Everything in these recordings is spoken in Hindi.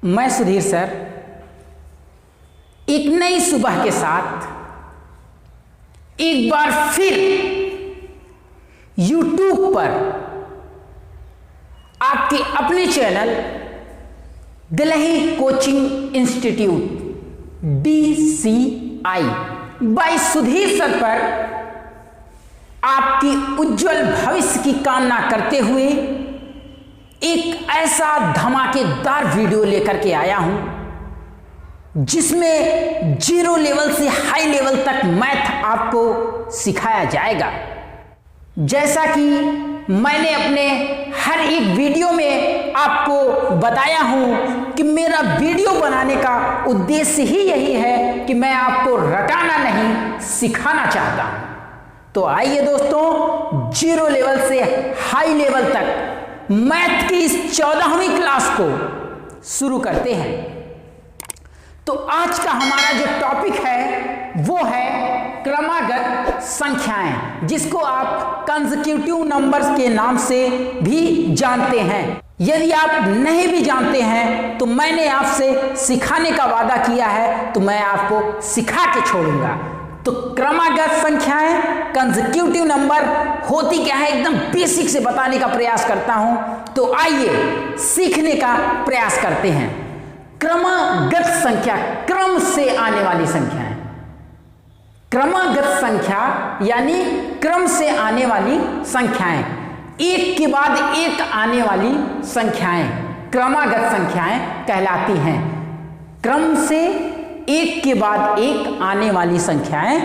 मैं सुधीर सर एक नई सुबह के साथ एक बार फिर YouTube पर आपके अपने channel Delhi coaching institute DCI by Sudhir sir पर आपकी उज्जवल भविष्य की कामना करते हुए एक ऐसा धमाकेदार वीडियो लेकर के आया हूं जिसमें जीरो लेवल से हाई लेवल तक मैथ आपको सिखाया जाएगा। जैसा कि मैंने अपने हर एक वीडियो में आपको बताया हूं कि मेरा वीडियो बनाने का उद्देश्य ही यही है कि मैं आपको रटाना नहीं सिखाना चाहता हूं। तो आइए दोस्तों, जीरो लेवल से हाई लेवल तक मैथ की इस 14वीं क्लास को शुरू करते हैं। तो आज का हमारा जो टॉपिक है वो है क्रमागत संख्याएं, जिसको आप कंसेक्यूटिव नंबर्स के नाम से भी जानते हैं। यदि आप नहीं भी जानते हैं तो मैंने आपसे सिखाने का वादा किया है, तो मैं आपको सिखा के छोड़ूंगा। तो क्रमागत संख्याएं, कंसेक्यूटिव नंबर होती क्या है, एकदम बेसिक से बताने का प्रयास करता हूं। तो आइए सीखने का प्रयास करते हैं। क्रमागत संख्या, क्रम से आने वाली संख्याएं। क्रमागत संख्या यानी क्रम से आने वाली संख्याएं, एक के बाद एक आने वाली संख्याएं क्रमागत संख्याएं कहलाती हैं। क्रम से एक के बाद एक आने वाली संख्याएं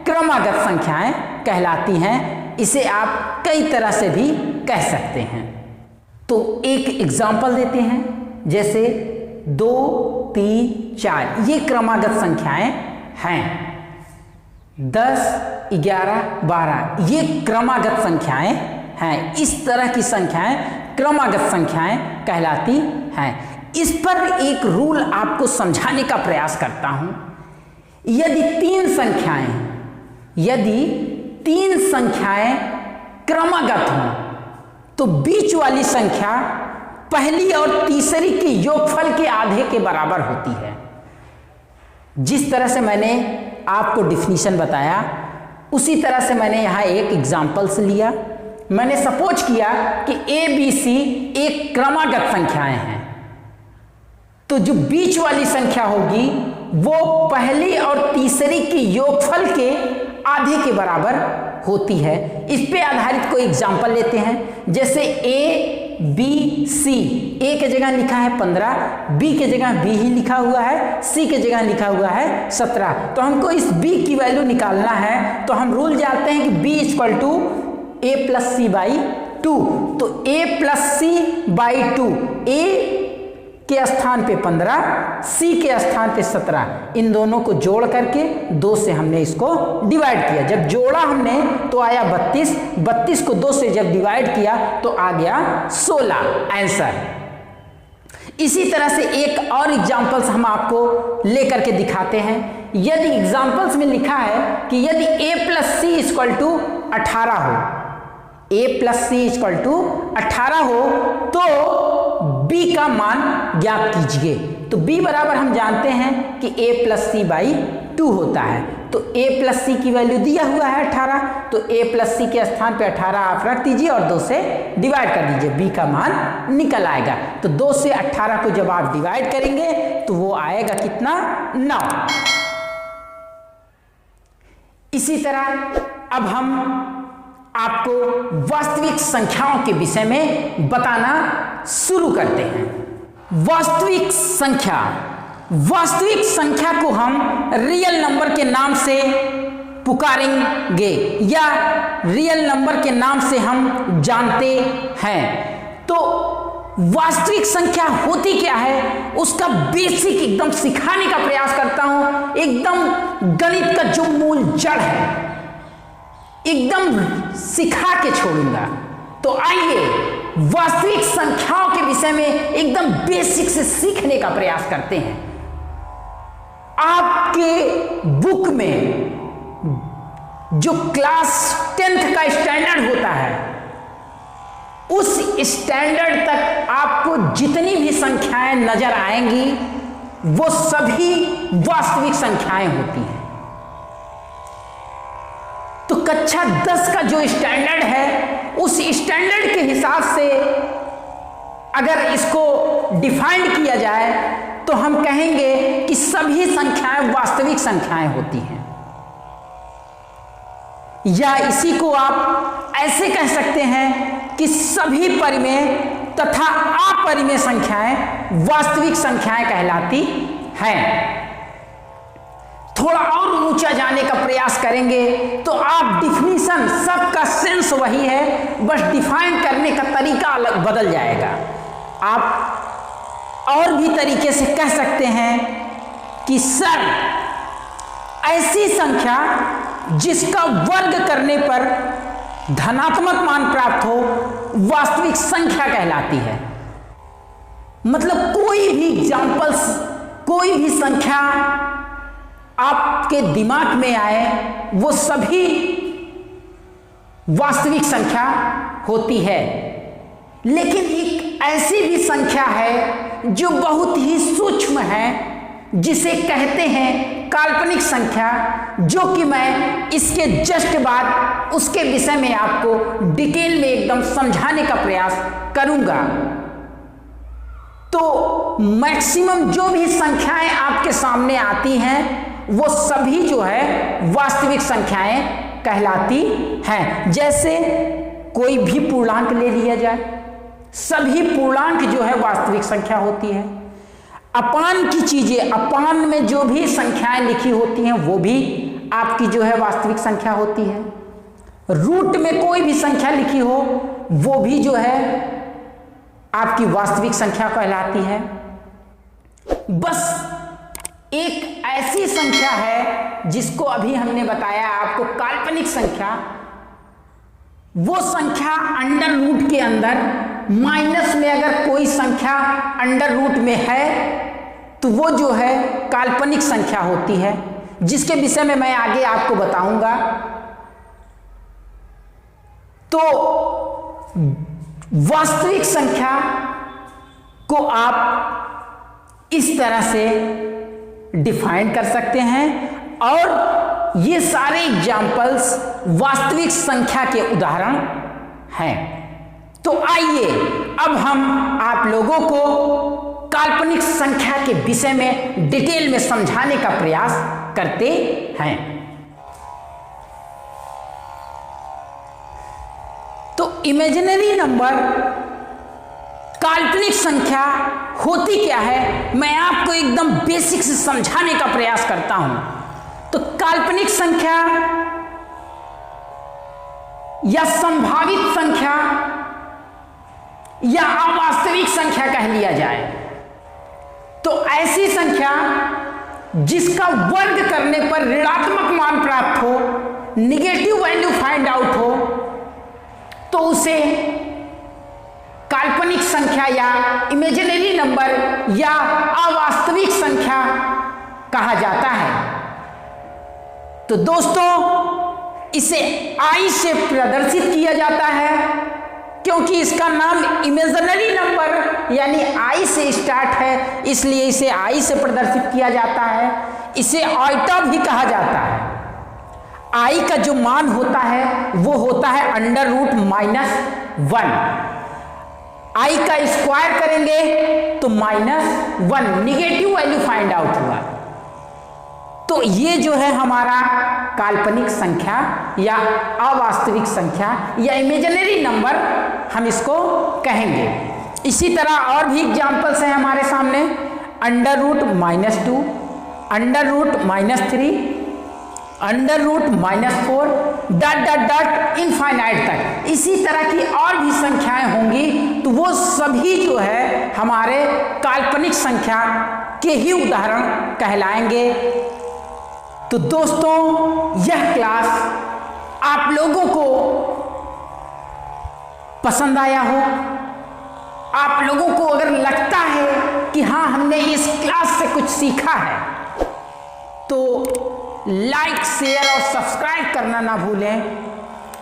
क्रमागत संख्याएं कहलाती हैं। इसे आप कई तरह से भी कह सकते हैं। तो एक एग्जाम्पल देते हैं, जैसे 2, 3, 4 ये क्रमागत संख्याएं हैं। 10, 11, 12 ये क्रमागत संख्याएं हैं। इस तरह की संख्याएं क्रमागत संख्याएं कहलाती हैं। इस पर एक रूल आपको समझाने का प्रयास करता हूं। यदि तीन संख्याएं क्रमागत हों तो बीच वाली संख्या पहली और तीसरी के योगफल के आधे के बराबर होती है। जिस तरह से मैंने आपको डिफिनीशन बताया, उसी तरह से मैंने यहां एक एग्जाम्पल्स लिया। मैंने सपोज किया कि ABC एक क्रमागत संख्याएं हैं, तो जो बीच वाली संख्या होगी वो पहली और तीसरी के योगफल के आधे के बराबर होती है। इस पे आधारित कोई एग्जाम्पल लेते हैं, जैसे ABC, A के जगह लिखा है 15, B के जगह B ही लिखा हुआ है, C के जगह लिखा हुआ है 17। तो हमको इस B की वैल्यू निकालना है, तो हम रूल जानते हैं कि B = A + C / 2। तो A + C / 2, A के स्थान पे 15, C के स्थान पे 17, इन दोनों को जोड़ करके 2 से हमने इसको डिवाइड किया। जब जोड़ा हमने तो आया 32, 32 को 2 से जब डिवाइड किया तो आ गया 16 आंसर। इसी तरह से एक और एग्जांपल्स हम आपको लेकर के दिखाते हैं। यदि एग्जांपल्स में लिखा है कि यदि A + C = 18 हो, A + C = 18 हो तो B का मान ज्ञात कीजिए। तो B बराबर हम जानते हैं कि A + C / 2 होता है। तो A + C की वैल्यू दिया हुआ है 18, तो A + C के स्थान पे 18 आप रख दीजिए और 2 से डिवाइड कर दीजिए, B का मान निकल आएगा। तो 2 से 18 को जब आप डिवाइड करेंगे तो वो आएगा कितना, 9। इसी तरह अब हम आपको वास्तविक संख्याओं के विषय में बताना शुरू करते हैं। वास्तविक संख्या को हम रियल नंबर के नाम से पुकारेंगे या रियल नंबर के नाम से हम जानते हैं। तो वास्तविक संख्या होती क्या है, उसका बेसिक एकदम सिखाने का प्रयास करता हूं। एकदम गणित का जो मूल जड़ है एकदम सिखा के छोड़ूंगा। तो आइए वास्तविक संख्याओं के विषय में एकदम बेसिक से सीखने का प्रयास करते हैं। आपके बुक में जो क्लास 10th का स्टैंडर्ड होता है उस स्टैंडर्ड तक आपको जितनी भी संख्याएं नजर आएंगी वो सभी वास्तविक संख्याएं होती हैं। तो कक्षा 10 का जो स्टैंडर्ड है उस स्टैंडर्ड के हिसाब से अगर इसको डिफाइन किया जाए तो हम कहेंगे कि सभी संख्याएं वास्तविक संख्याएं होती हैं, या इसी को आप ऐसे कह सकते हैं कि सभी परिमेय तथा अपरिमेय संख्याएं वास्तविक संख्याएं कहलाती हैं। थोड़ा और ऊंचा जाने का प्रयास करेंगे तो आप डिफिनीशन, सबका सेंस वही है, बस डिफाइन करने का तरीका अलग बदल जाएगा। आप और भी तरीके से कह सकते हैं कि सर ऐसी संख्या जिसका वर्ग करने पर धनात्मक मान प्राप्त हो वास्तविक संख्या कहलाती है। मतलब कोई भी एग्जाम्पल्स, कोई भी संख्या आपके दिमाग में आए वो सभी वास्तविक संख्या होती है। लेकिन एक ऐसी भी संख्या है जो बहुत ही सूक्ष्म है, जिसे कहते हैं काल्पनिक संख्या, जो कि मैं इसके जस्ट बाद उसके विषय में आपको डिटेल में एकदम समझाने का प्रयास करूंगा। तो मैक्सिमम जो भी संख्याएं आपके सामने आती हैं वो सभी जो है वास्तविक संख्याएं कहलाती हैं। जैसे कोई भी पूर्णांक ले लिया जाए, सभी पूर्णांक जो है वास्तविक संख्या होती है। अपान की चीजें, अपान में जो भी संख्याएं लिखी होती हैं वो भी आपकी जो है वास्तविक संख्या होती है। रूट में कोई भी संख्या लिखी हो वो भी जो है आपकी वास्तविक संख्या कहलाती है। बस एक ऐसी संख्या है जिसको अभी हमने बताया आपको काल्पनिक संख्या, वो संख्या अंडर रूट के अंदर माइनस में अगर कोई संख्या अंडर रूट में है तो वो जो है काल्पनिक संख्या होती है, जिसके विषय में मैं आगे आपको बताऊंगा। तो वास्तविक संख्या को आप इस तरह से डिफाइन कर सकते हैं, और ये सारे एग्जाम्पल्स वास्तविक संख्या के उदाहरण हैं। तो आइए अब हम आप लोगों को काल्पनिक संख्या के विषय में डिटेल में समझाने का प्रयास करते हैं। तो इमेजिनरी नंबर, काल्पनिक संख्या होती क्या है, मैं आपको एकदम बेसिक से समझाने का प्रयास करता हूं। तो काल्पनिक संख्या या संभावित संख्या या अवास्तविक संख्या कह लिया जाए तो ऐसी संख्या जिसका वर्ग करने पर ऋणात्मक मान प्राप्त हो, निगेटिव वैल्यू फाइंड आउट हो, तो उसे काल्पनिक संख्या या इमेजिनरी नंबर या अवास्तविक संख्या कहा जाता है। तो दोस्तों इसे आई से प्रदर्शित किया जाता है, क्योंकि इसका नाम इमेजिनरी नंबर यानी आई से स्टार्ट है, इसलिए इसे आई से प्रदर्शित किया जाता है। इसे आइटा भी कहा जाता है। आई का जो मान होता है वो होता है अंडर रूट -1। आई का स्क्वायर करेंगे तो -1, निगेटिव वैल्यू फाइंड आउट हुआ। तो ये जो है हमारा काल्पनिक संख्या या अवास्तविक संख्या या इमेजिनरी नंबर हम इसको कहेंगे। इसी तरह और भी एग्जाम्पल्स हैं हमारे सामने, under root -2, under root -3, under root -4, dot dot dot infinite तक। इसी तरह की और भी संख्याएं होंगी, तो वो सभी जो है हमारे काल्पनिक संख्या के ही उदाहरण कहलाएंगे। तो दोस्तों यह क्लास आप लोगों को पसंद आया हो, आप लोगों को अगर लगता है कि हाँ हमने इस क्लास से कुछ सीखा है, तो लाइक, शेयर और सब्सक्राइब करना ना भूलें।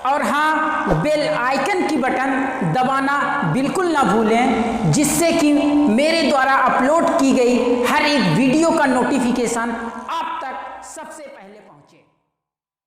और हाँ, बेल आइकन की बटन दबाना बिल्कुल ना भूलें, जिससे कि मेरे द्वारा अपलोड की गई हर एक वीडियो का नोटिफिकेशन आप तक सबसे पहले पहुंचे।